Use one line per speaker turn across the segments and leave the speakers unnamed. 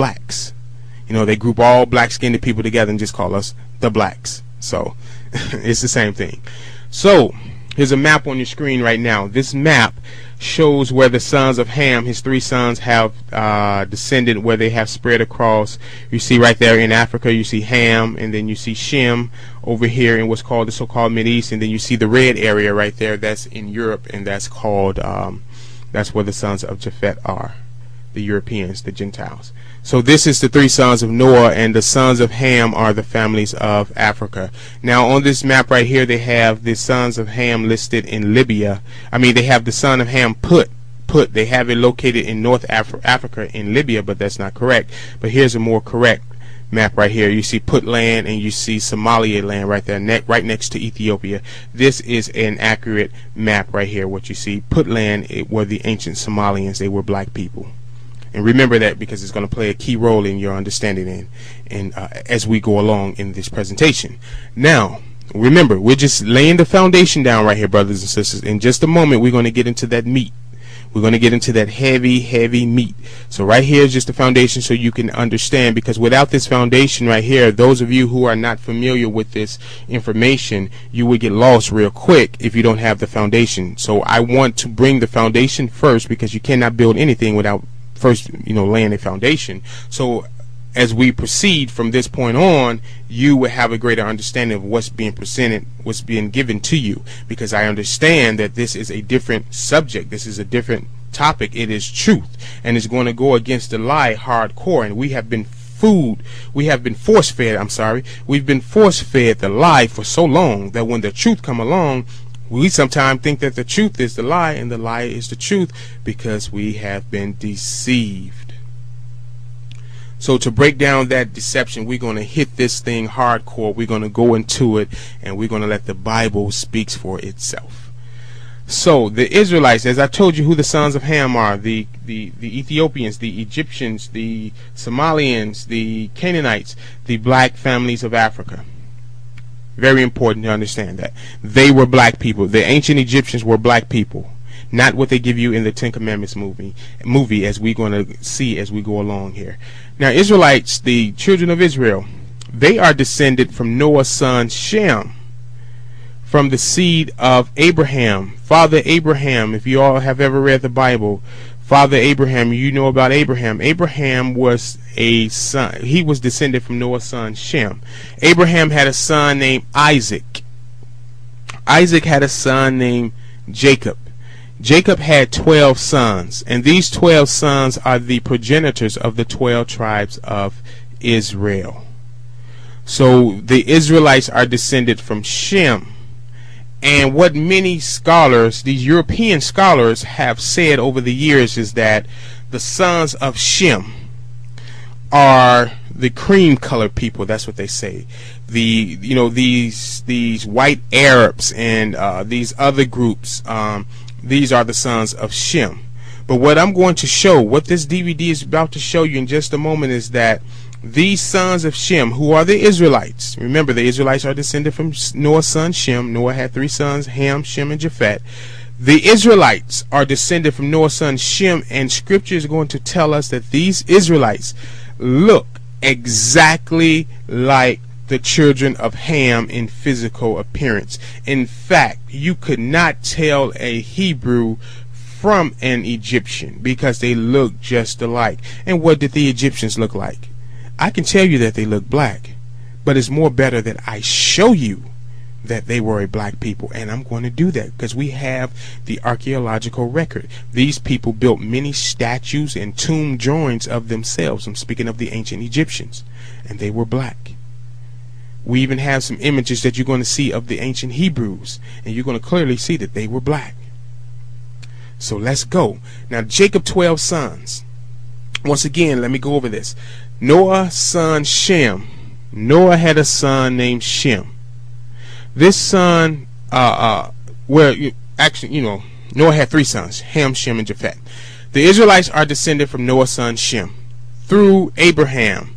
blacks. You know, they group all black-skinned people together and just call us the blacks. So it's the same thing. So here's a map on your screen right now. This map shows where the sons of Ham, his 3 sons, have descended, where they have spread across. You see right there in Africa, you see Ham, and then you see Shem over here in what's called the so-called Mideast, and then you see the red area right there, that's in Europe, and that's called that's where the sons of Japhet are, the Europeans, the Gentiles. So this is the 3 sons of Noah, and the sons of Ham are the families of Africa. Now on this map right here, they have the sons of Ham listed in Libya. I mean, they have the son of Ham they have it located in North Africa in Libya, but that's not correct. But here's a more correct map right here. You see Put land, and you see Somalia land right there, right next to Ethiopia. This is an accurate map right here. What you see, Put land, it were the ancient Somalians. They were black people. And remember that, because it's going to play a key role in your understanding and as we go along in this presentation. Now, remember, we're just laying the foundation down right here, brothers and sisters. In just a moment, we're going to get into that meat. We're going to get into that heavy meat. So right here is just the foundation so you can understand, because without this foundation right here, those of you who are not familiar with this information, you would get lost real quick if you don't have the foundation. So I want to bring the foundation first, because you cannot build anything without first, laying a foundation. So as we proceed from this point on, you will have a greater understanding of what's being presented, what's being given to you, because I understand that this is a different subject, this is a different topic. It is truth, and it's going to go against the lie hardcore, and we've been force-fed the lie for so long that when the truth come along, we sometimes think that the truth is the lie and the lie is the truth, because we have been deceived. So to break down that deception, we're going to hit this thing hardcore. We're going to go into it, and we're going to let the Bible speak for itself. So the Israelites, as I told you who the sons of Ham are, the Ethiopians, the Egyptians, the Somalians, the Canaanites, the black families of Africa. Very important to understand that. They were black people. The ancient Egyptians were black people. Not what they give you in the Ten Commandments movie, as we're going to see as we go along here. Now, Israelites, the children of Israel, they are descended from Noah's son Shem, from the seed of Abraham. Father Abraham, if you all have ever read the Bible, Father Abraham, you know about Abraham. Abraham was a son. He was descended from Noah's son Shem. Abraham had a son named Isaac. Isaac had a son named Jacob. Jacob had 12 sons, and these 12 sons are the progenitors of the 12 tribes of Israel. So the Israelites are descended from Shem. And what many scholars, these European scholars, have said over the years is that the sons of Shem are the cream colored people. That's what they say. These white Arabs and these other groups, these are the sons of Shem. But what I'm going to show, what this DVD is about to show you in just a moment, is that these sons of Shem, who are the Israelites, remember the Israelites are descended from Noah's son Shem. Noah had 3 sons, Ham, Shem, and Japhet. The Israelites are descended from Noah's son Shem, and Scripture is going to tell us that these Israelites look exactly like the children of Ham in physical appearance. In fact, you could not tell a Hebrew from an Egyptian because they look just alike. And what did the Egyptians look like? I can tell you that they look black, but it's more better that I show you that they were a black people, and I'm going to do that because we have the archaeological record. These people built many statues and tomb drawings of themselves. I'm speaking of the ancient Egyptians, and they were black. We even have some images that you're going to see of the ancient Hebrews, and you're going to clearly see that they were black. So let's go. Now, Jacob 12 sons. Once again, let me go over this. Noah's son Shem. Noah had a son named Shem. This son, Noah had 3 sons, Ham, Shem, and Japhet. The Israelites are descended from Noah's son Shem through Abraham.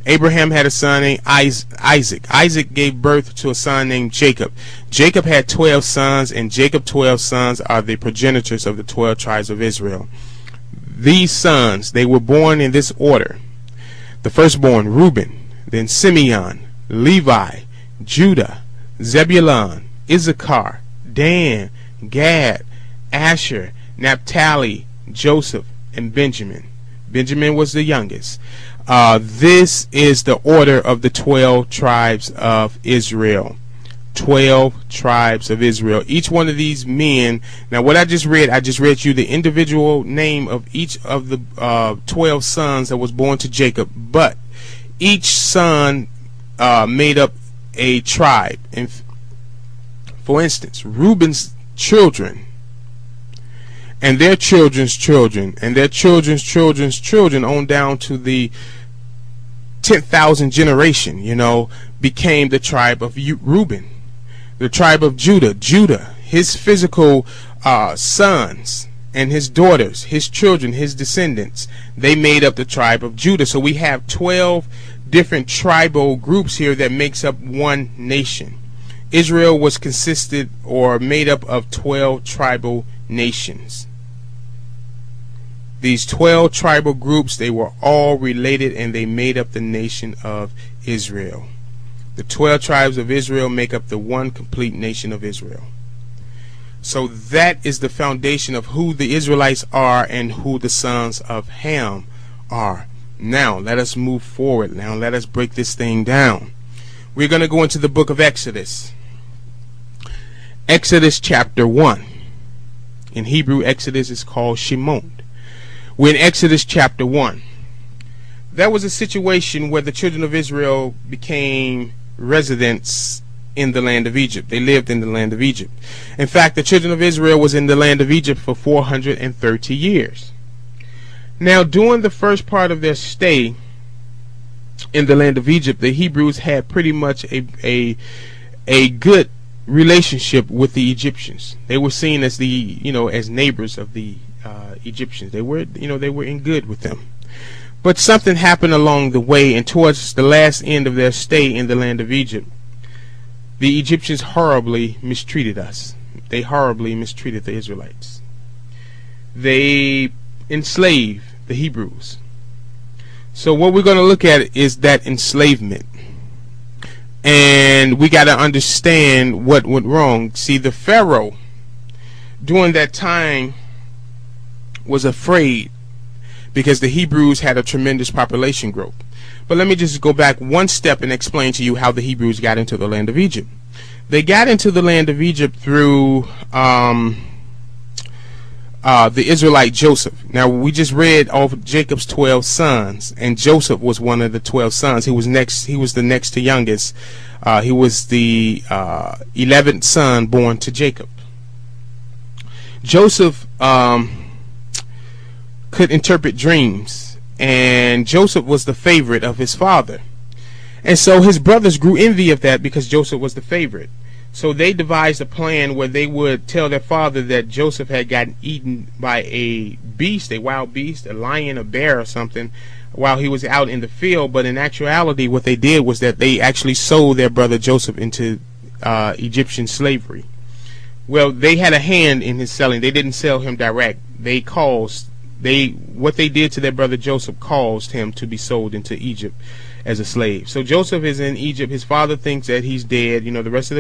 Abraham had a son named Isaac. Isaac gave birth to a son named Jacob. Jacob had 12 sons, and Jacob's 12 sons are the progenitors of the 12 tribes of Israel. These sons, they were born in this order. the firstborn Reuben, then Simeon, Levi, Judah, Zebulun, Issachar, Dan, Gad, Asher, Naphtali, Joseph, and Benjamin. Benjamin was the youngest. This is the order of the 12 tribes of Israel. 12 tribes of Israel. Each one of these men, now what I just read you the individual name of each of the 12 sons that was born to Jacob, but each son made up a tribe. And for instance, Reuben's children and their children's children and their children's children's children on down to the 10,000 generation, became the tribe of Reuben. The tribe of Judah, his physical sons and his daughters, his children, his descendants, they made up the tribe of Judah. So we have 12 different tribal groups here that makes up one nation. Israel was consisted or made up of 12 tribal nations. These 12 tribal groups, they were all related and they made up the nation of Israel. The 12 tribes of Israel make up the one complete nation of Israel. So that is the foundation of who the Israelites are and who the sons of Ham are. Now, let us move forward. Now, let us break this thing down. We're going to go into the book of Exodus. Exodus chapter 1. In Hebrew, Exodus is called Shemot. We're in Exodus chapter 1. There was a situation where the children of Israel became residents in the land of Egypt. They lived in the land of Egypt. In fact, the children of Israel was in the land of Egypt for 430 years. Now, during the first part of their stay in the land of Egypt, the Hebrews had pretty much a good relationship with the Egyptians. They were seen as as neighbors of the Egyptians. They were in good with them. But something happened along the way, and towards the last end of their stay in the land of Egypt, the Egyptians horribly mistreated us. They horribly mistreated the Israelites. They enslaved the Hebrews. So what we're going to look at is that enslavement. And we got to understand what went wrong. See, the Pharaoh during that time was afraid because the Hebrews had a tremendous population growth. But let me just go back one step and explain to you how the Hebrews got into the land of Egypt. They got into the land of Egypt through the Israelite Joseph. Now, we just read all of Jacob's 12 sons, and Joseph was one of the 12 sons. He was the next to youngest. He was the 11th son born to Jacob. Joseph could interpret dreams, and Joseph was the favorite of his father, and so his brothers grew envy of that because Joseph was the favorite. So they devised a plan where they would tell their father that Joseph had gotten eaten by a beast, a wild beast, a lion, a bear or something, while he was out in the field. But in actuality, what they did was that they actually sold their brother Joseph into Egyptian slavery. Well, they had a hand in his selling. They didn't sell him direct. What they did to their brother Joseph caused him to be sold into Egypt as a slave. So Joseph is in Egypt. His father thinks that he's dead. The rest of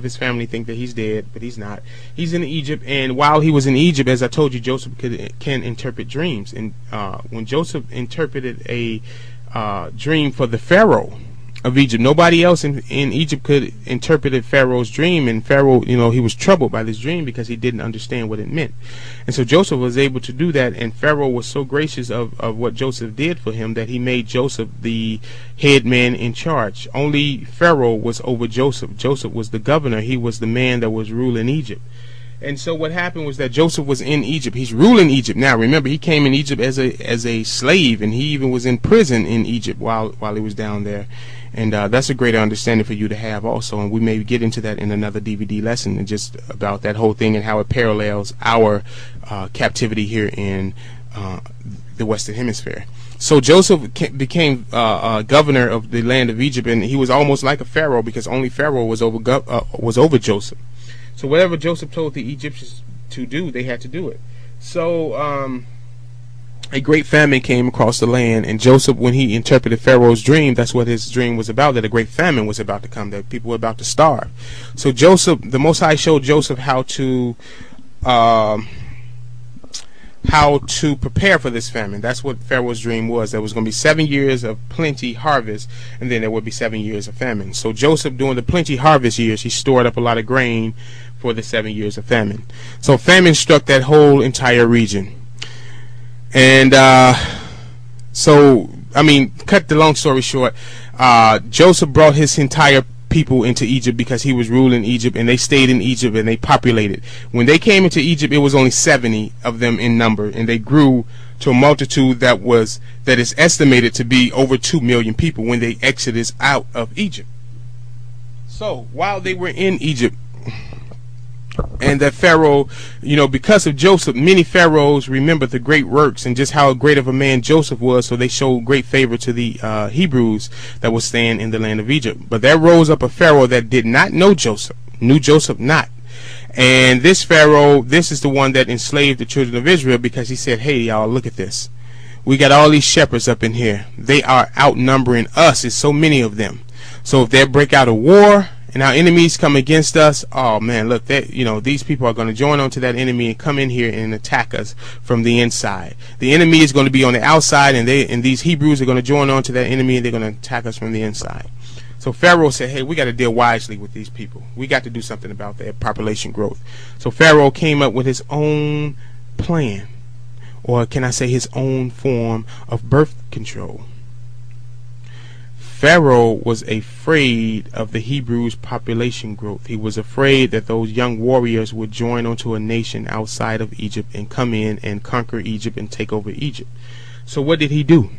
his family think that he's dead, but he's not. He's in Egypt, and while he was in Egypt, as I told you, Joseph can interpret dreams. And when Joseph interpreted a dream for the Pharaoh of Egypt, nobody else in Egypt could interpret Pharaoh's dream, and Pharaoh, he was troubled by this dream because he didn't understand what it meant. And so Joseph was able to do that, and Pharaoh was so gracious of what Joseph did for him that he made Joseph the head man in charge. Only Pharaoh was over Joseph. Joseph was the governor. He was the man that was ruling Egypt. And so what happened was that Joseph was in Egypt. He's ruling Egypt. Now remember, he came in Egypt as a slave, and he even was in prison in Egypt while he was down there. And that's a greater understanding for you to have also, and we may get into that in another DVD lesson, and just about that whole thing and how it parallels our captivity here in the Western Hemisphere. So Joseph became governor of the land of Egypt, and he was almost like a pharaoh because only Pharaoh was over Joseph. So whatever Joseph told the Egyptians to do, they had to do it. So a great famine came across the land, and Joseph, when he interpreted Pharaoh's dream, that's what his dream was about, that a great famine was about to come, that people were about to starve. So Joseph, the Most High showed Joseph how to prepare for this famine. That's what Pharaoh's dream was. There was going to be 7 years of plenty harvest, and then there would be 7 years of famine. So Joseph, during the plenty harvest years, he stored up a lot of grain for the 7 years of famine. So famine struck that whole entire region. And so, I mean, cut the long story short, Joseph brought his entire people into Egypt because he was ruling Egypt, and they stayed in Egypt and they populated. When they came into Egypt, it was only 70 of them in number, and they grew to a multitude that is estimated to be over 2 million people when they exited out of Egypt. So while they were in Egypt, and that Pharaoh, because of Joseph, many pharaohs remembered the great works and just how great of a man Joseph was, so they showed great favor to the Hebrews that were staying in the land of Egypt. But there rose up a pharaoh that did not know Joseph, knew Joseph not. And this pharaoh, this is the one that enslaved the children of Israel, because he said, hey, y'all, look at this. We got all these shepherds up in here. They are outnumbering us. It's so many of them. So if they break out a war, and our enemies come against us, oh man, look, these people are going to join onto that enemy and come in here and attack us from the inside. The enemy is going to be on the outside, and these Hebrews are going to join onto that enemy, and they're going to attack us from the inside. So Pharaoh said, hey, we got to deal wisely with these people. We got to do something about their population growth. So Pharaoh came up with his own plan, or can I say his own form of birth control. Pharaoh was afraid of the Hebrews' population growth. He was afraid that those young warriors would join onto a nation outside of Egypt and come in and conquer Egypt and take over Egypt. So what did he do?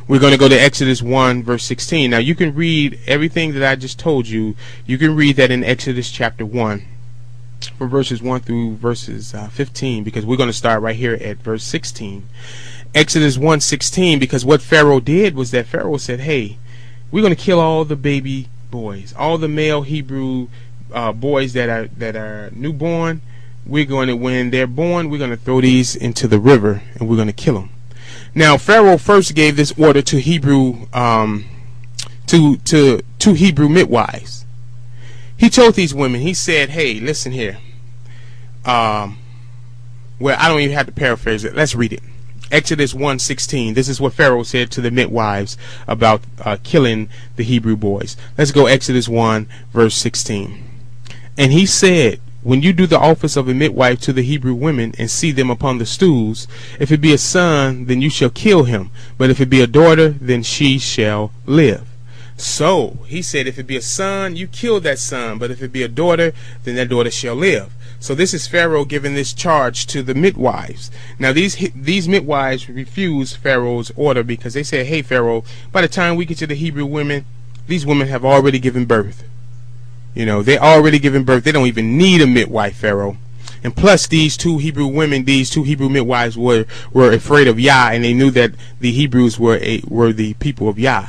We're going to go to Exodus 1 verse 16. Now you can read everything that I just told you. You can read that in Exodus chapter 1 from verses 1 through verses 15, because we're going to start right here at verse 16. Exodus 1:16, because what Pharaoh did was that Pharaoh said, hey, we're going to kill all the baby boys, all the male Hebrew boys that are newborn. We're going to, when they're born, we're going to throw these into the river, and we're going to kill them. Now, Pharaoh first gave this order to Hebrew to Hebrew midwives. He told these women, he said, hey, listen here. Well, I don't even have to paraphrase it. Let's read it. Exodus 1:16. This is what Pharaoh said to the midwives about killing the Hebrew boys. Let's go Exodus 1 verse 16. And he said, when you do the office of a midwife to the Hebrew women and see them upon the stools, if it be a son, then you shall kill him. But if it be a daughter, then she shall live. So he said, if it be a son, you kill that son. But if it be a daughter, then that daughter shall live. So this is Pharaoh giving this charge to the midwives. Now these midwives refused Pharaoh's order, because they said, hey Pharaoh, by the time we get to the Hebrew women, these women have already given birth. They're already giving birth. They don't even need a midwife, Pharaoh. And plus, these two Hebrew women, these two Hebrew midwives were afraid of Yah, and they knew that the Hebrews were the people of Yah.